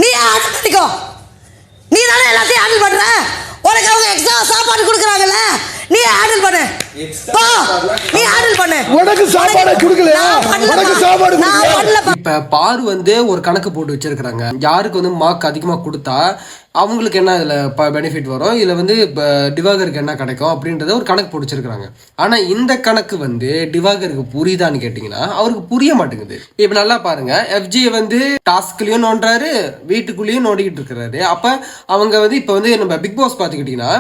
நீ ஹேண்டில் பண்ணிக்கோ. நீ தானே எல்லாத்தையும் ஹேண்டில் பண்ற. உனக்கு அவங்க எக்ஸ்ட்ரா சாப்பாடு கொடுக்குறாங்கல்ல, நீ ஹேண்டில் பண்ணு. போ, நீ ஹேண்டில் பண்ணு. உனக்கு சாப்பாடு கொடுக்கலையா? உனக்கு சாப்பாடு கொடுக்கல. இப்ப பாரு வந்து ஒரு கணக்கு போட்டு வச்சிருக்காங்க. யாருக்கு வந்து மார்க் அதிகமா கொடுத்தா அவங்களுக்கு என்ன இதுல பெனிஃபிட் வரும், இதுல வந்து டிவாகருக்கு என்ன கிடைக்கும் அப்படின்றத ஒரு கணக்கு போட்டு வச்சிருக்காங்க. ஆனா இந்த கணக்கு வந்து டிவாகருக்கு புரியுதான்னு கேட்டீங்கன்னா அவருக்கு புரிய மாட்டேங்குது. இப்ப நல்லா பாருங்க, எஃப்ஜே வந்து டாஸ்க்லயும் நோண்டுறாரு, வீட்டுக்குள்ளேயும் நோண்டிக்கிட்டு இருக்கிறாரு. அப்ப அவங்க வந்து இப்ப வந்து நம்ம பிக் பாஸ் பாத்துக்கிட்டீங்கன்னா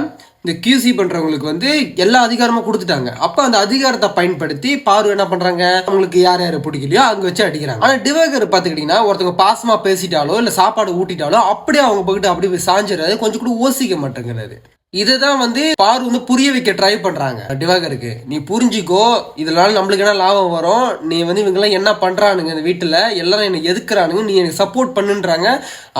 இந்த QC பண்றவங்களுக்கு வந்து எல்லா அதிகாரமும் கொடுத்துட்டாங்க. அப்ப அந்த அதிகாரத்தை பயன்படுத்தி பாரு என்ன பண்றாங்க, அவங்களுக்கு யார் யாரை பிடிக்கலையோ அங்க வச்சு அடிக்கிறாங்க. ஆனா டிவாகர் பாத்துக்கிட்டீங்கன்னா ஒருத்தவங்க பாசமா பேசிட்டாலோ இல்ல சாப்பாடு ஊட்டிட்டாலோ அப்படியே அவங்க போயிட்டு அப்படி சாஞ்சிடறாரு, கொஞ்சம் கூட யோசிக்க மாட்டேங்கிறாரு. இதுதான் வந்து பாரு வந்து புரிய வைக்க ட்ரை பண்றாங்க டிவாகருக்கு. நீ புரிஞ்சுக்கோ, இதனால நம்மளுக்கு என்ன லாபம் வரும், நீ வந்து இவங்கெல்லாம் என்ன பண்றானுங்க இந்த வீட்டுல, எல்லாரும் என்ன எதுக்குறானுங்க, நீ எனக்கு சப்போர்ட் பண்ணுன்றாங்க.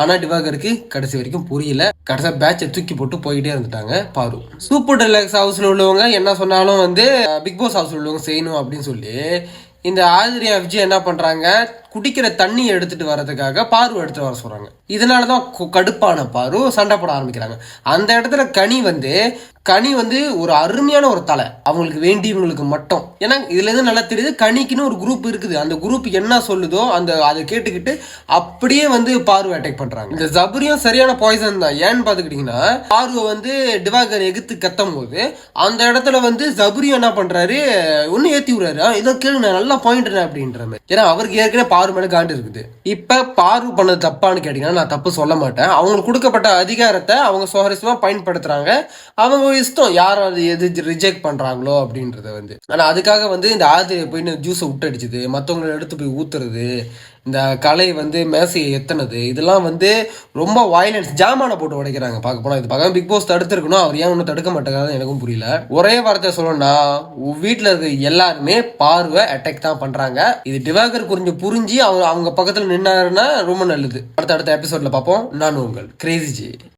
ஆனா டிவாகருக்கு கடைசி வரைக்கும் புரியல. கடைசியா பேட்சை தூக்கி போட்டு போயிட்டே இருந்துட்டாங்க பாரு. சூப்பர் டெலக்ஸ் ஹவுஸ்ல உள்ளவங்க என்ன சொன்னாலும் வந்து பிக் பாஸ் ஹவுஸ்ல உள்ளவங்க செய்யணும் அப்படின்னு சொல்லி இந்த ஆதிரி எஃப்ஜி என்ன பண்றாங்க, குடிக்கிற தண்ணி எடுத்துட்டு வர்றதுக்காக பாரு எடுத்துட்டு வர சொல்றாங்க. இதனாலதான் கடுப்பான பாரு சண்டை போட ஆரம்பிக்கிறாங்க. அந்த இடத்துல கனி வந்து ஒரு அருமையான ஒரு தலை, அவங்களுக்கு வேண்டியவங்களுக்கு மட்டும். ஏன்னா இதுல இருந்து நல்லா தெரியுது கனிக்குன்னு ஒரு குரூப் இருக்குது. அந்த குரூப் என்ன சொல்லுதோ அதை கேட்டுக்கிட்டு அப்படியே வந்து பார்வை அட்டாக் பண்றாங்க. இந்த ஜபரியும் சரியான பாய்சன் தான். ஏன்னு பாத்துக்கிட்டீங்கன்னா பார்வை வந்து டிவாகர் எகுத்து கத்தும் போது அந்த இடத்துல வந்து ஜபரியும் என்ன பண்றாரு, ஒன்னு ஏத்தி விடுறாரு, இதை கேளுங்க நல்லா பாயிண்ட் அப்படின்ற மாதிரி. ஏன்னா அவருக்கு ஏற்கனவே பாரு மேல காண்டு இருக்குது. இப்ப பாரு பண்ணது தப்பான்னு கேட்டீங்கன்னா நான் தப்பு சொல்ல மாட்டேன். அவங்களுக்கு கொடுக்கப்பட்ட அதிகாரத்தை அவங்க சுவாரஸ்யமா பயன்படுத்துறாங்க. அவங்க இஷ்டம் யார் அது எது ரிஜெக்ட் பண்றாங்களோ அப்படின்றத வந்து. ஆனா அதுக்காக வந்து இந்த ஆதிரியை போய் ஜூஸை விட்டு அடிச்சது, மற்றவங்களை எடுத்து போய் ஊத்துறது, இந்த கலை வந்து மேசையை எத்தனது, இதெல்லாம் வந்து ரொம்ப வயலன்ஸ். ஜாமான போட்டு உடைக்கிறாங்க. பார்க்க போனா இது பார்க்க பிக் பாஸ் தடுத்துருக்கணும், அவர் ஏன் ஒன்றும் தடுக்க மாட்டேங்கிறாரு எனக்கும் புரியல. ஒரே வார்த்தை சொல்லணும்னா வீட்டில் இருக்க எல்லாருமே பார்வை அட்டாக் தான் பண்றாங்க. இது டிவாகர் கொஞ்சம் புரிஞ்சு அவங்க பக்கத்தில் நின்னாருன்னா ரொம்ப நல்லது. அடுத்த எபிசோட்ல பார்ப்போம். நான் உங்கள் கிரேசி ஜி.